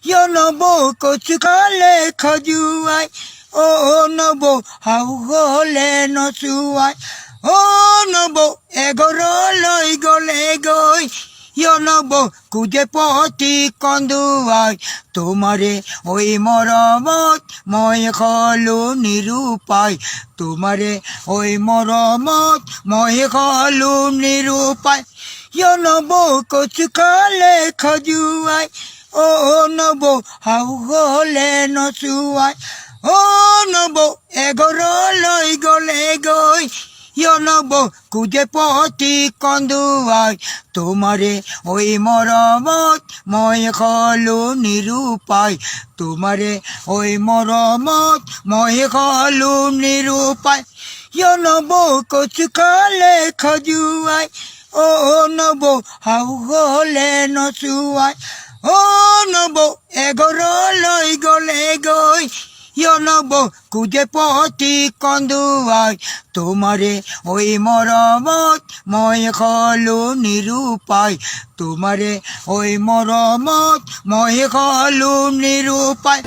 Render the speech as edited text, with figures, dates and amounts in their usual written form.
নবো কচু খালে খজুয়াই ও নবো হাউ গলে নচুয়াই ও নবো এগর লৈ গলে গৈ নবো কুজে পতি কন্দুয়াই তোমারে ওই মরমত মই খলু নিরূপায় তোমারে ওই মরমত মই খলু নিরূপায় নবো কচু খালে খজুয়াই ও নবো হাউ গলে নচুয়াই ও নবো এগর লৈ গলে গৈ নবো কুজে পতি কন্দুয়াই তোমারে ওই মরমত মই খলু নিরূপায় তোমারে ওই মরমত মই খলু নিরূপায় নবো কচু খালে খজুয়াই ও নবো হাউ গলে নচুয়াই ও নবো এগর লৈ গলে গৈ নবো কুজে পতি কন্দুয়াই তোমারে ওই মরমত মই খলু নিরূপায় তোমারে ওই মরমত মই খলু নিরূপায়।